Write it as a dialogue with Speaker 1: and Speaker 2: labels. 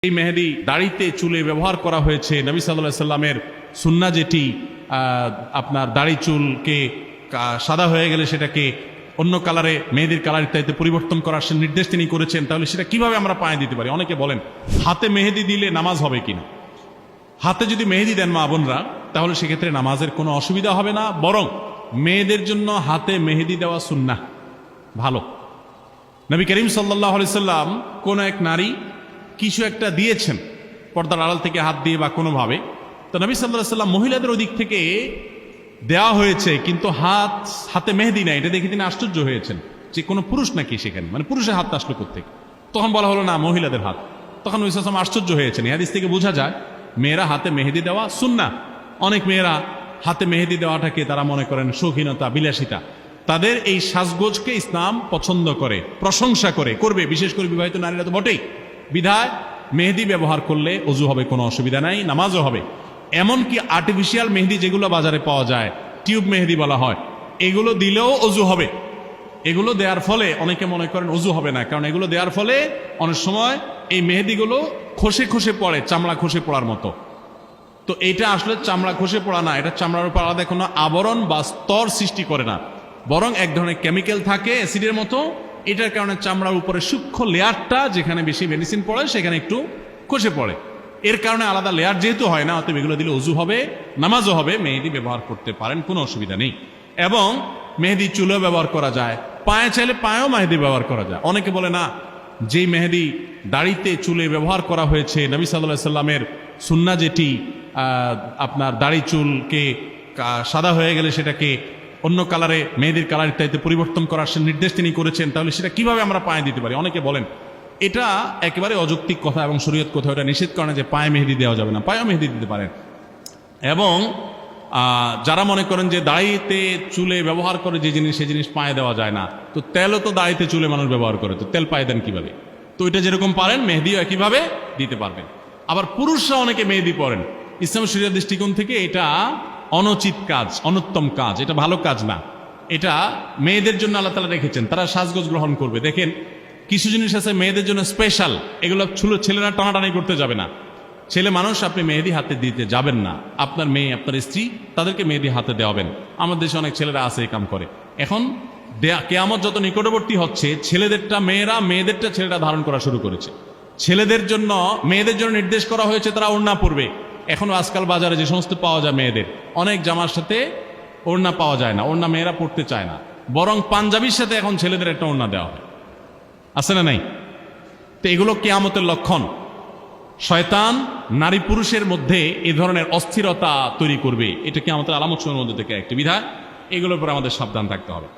Speaker 1: এই মেহেদি দাড়িতে চুলে ব্যবহার করা হয়েছে নবী সাল্লাল্লাহু আলাইহি সাল্লামের সুন্নাহ, যেটি আপনার দাড়ি চুলকে সাদা হয়ে গেলে সেটাকে অন্য কালারে মেহেদির কালার ইত্যাদিতে পরিবর্তন করার নির্দেশ তিনি করেছেন। তাহলে সেটা কিভাবে আমরা পায়ে দিতে পারি? অনেকে বলেন হাতে মেহেদি দিলে নামাজ হবে কিনা। হাতে যদি মেহেদি দেন মা বোনরা, তাহলে সেক্ষেত্রে নামাজের কোনো অসুবিধা হবে না, বরং মেয়েদের জন্য হাতে মেহেদি দেওয়া সুন্নাহ ভালো। নবী করিম সাল্লাল্লাহু আলাইহি সাল্লাম কোন এক নারী কিছু একটা দিয়েছেন পর্দার আড়াল থেকে হাত দিয়ে বা কোনোভাবে, তো নবী সাল্লাল্লাহু আলাইহি সাল্লাম মহিলাদের ওদিক থেকে দেওয়া হয়েছে কিন্তু হাতে মেহেদি নাই, এটা দেখে তিনি আশ্চর্য হয়েছেন যে কোনো পুরুষ নাকি সেখানে, মানে পুরুষের হাত আসলো কোত্থেকে। তখন বলা হলো না, মহিলাদের হাত। তখন নবী সাল্লাল্লাহু আলাইহি সাল্লাম আশ্চর্য হয়েছেন। এই হাদিস থেকে বোঝা যায় মেয়েরা হাতে মেহেদি দেওয়া সুন্নাহ। অনেক মেয়েরা হাতে মেহেদি দেওয়াটাকে তারা মনে করেন শৌখিনতা, বিলাসিতা। তাদের এই সাজগোজকে ইসলাম পছন্দ করে, প্রশংসা করবে, বিশেষ করে বিবাহিত নারীরা তো বটেই। বিধায় মেহেদি ব্যবহার করলে অজু হবে, কোনো অসুবিধা নাই, নামাজও হবে। এমনকি আর্টিফিশিয়াল মেহেদি যেগুলো বাজারে পাওয়া যায়, টিউব মেহেদি বলা হয়, এগুলো দিলেও অজু হবে। এগুলো দেওয়ার ফলে অনেকে মনে করেন অজু হবে না, কারণ এগুলো দেওয়ার ফলে অনেক সময় এই মেহেদিগুলো খসে খসে পড়ে, চামড়া খসে পড়ার মতো। তো এটা আসলে চামড়া খসে পড়া না, এটা চামড়ার উপর আলাদা কোনো আবরণ বা স্তর সৃষ্টি করে না, বরং এক ধরনের কেমিক্যাল থাকে অ্যাসিডের মতো। এটার কারণে চামড়ার উপরে সূক্ষ্ম লেয়ারটা, যেখানে বেশি মেডিসিন পড়ে সেখানে একটু খসে পড়ে। এর কারণে আলাদা লেয়ার যেহেতু হয় না, অতএব এগুলো দিলে অজু হবে, নামাজও হবে। মেহেদি ব্যবহার করতে পারেন, কোনো অসুবিধা নেই। এবং মেহেদি চুলেও ব্যবহার করা যায়, পায়ে চাইলে পায়েও মেহেদি ব্যবহার করা যায়। অনেকে বলে না, যেই মেহেদি দাড়িতে চুলে ব্যবহার করা হয়েছে নবী সাল্লাল্লাহু আলাইহি সাল্লামের সুন্নাহ, যেটি আপনার দাড়ি চুলকে সাদা হয়ে গেলে সেটাকে অন্য কালারে মেহেদির কালার ইত্যাদিতে পরিবর্তন করার নির্দেশ তিনি করেছেন। তাহলে সেটা কিভাবে আমরা পায়ে দিতে পারি? অনেকে বলেন এটা একেবারে অযৌক্তিক কথা, এবং শরীয়ত কোথাও এটা নিষেধ করে না যে পায়ে মেহেদি দেওয়া যাবে না, পায়েও মেহেদি দিতে পারেন। এবং যারা মনে করেন যে দাড়িতে চুলে ব্যবহার করে যে জিনিস, সে জিনিস পায়ে দেওয়া যায় না, তো তেলও তো দাড়িতে চুলে মানুষ ব্যবহার করে, তো তেল পায়ে দেন কিভাবে? তো এটা যেরকম পারেন মেহেদিও একইভাবে দিতে পারবেন। আবার পুরুষরা অনেকে মেহেদি পরেন, ইসলাম শরীয়ত দৃষ্টিকোণ থেকে এটা অনুচিত কাজ, অনুত্তম কাজ, এটা ভালো কাজ না। এটা মেয়েদের জন্য আল্লাহ তাআলা রেখেছেন, তারা সাজগোজ গ্রহণ করবে। দেখেন কিছু জিনিস আছে মেয়েদের জন্য স্পেশাল, এগুলো ছেলেরা টানাটানি করতে যাবে না। ছেলে মানুষ, আপনি মেহেদি হাতে দিতে যাবেন না। আপনার মেয়ে, আপনার স্ত্রী, তাদেরকে মেহেদি হাতে দেওয়াবেন। আমাদের দেশে অনেক ছেলেরা আছে এই কাম করে। এখন কিয়ামত যত নিকটবর্তী হচ্ছে, ছেলেদেরটা মেয়েরা, মেয়েদেরটা ছেলেরা ধারণ করা শুরু করেছে। ছেলেদের জন্য, মেয়েদের জন্য নির্দেশ করা হয়েছে তারা ওড়না পরবে। এখনো আজকাল বাজারে যে সমস্ত পাওয়া যায় মেয়েদের, অনেক জামার সাথে ওড়না পাওয়া যায় না, ওড়না মেয়েরা পড়তে চায় না, বরং পাঞ্জাবির সাথে এখন ছেলেদের একটা ওড়না দেওয়া হয়, আছে না নাই? তো এগুলো কিয়ামতের লক্ষণ। শয়তান নারী পুরুষের মধ্যে এই ধরনের অস্থিরতা তৈরি করবে, এটা কিয়ামতের আলামত সমূহের মধ্যে থেকে একটি। বিধায় এগুলোর উপর আমাদের সাবধান থাকতে হবে।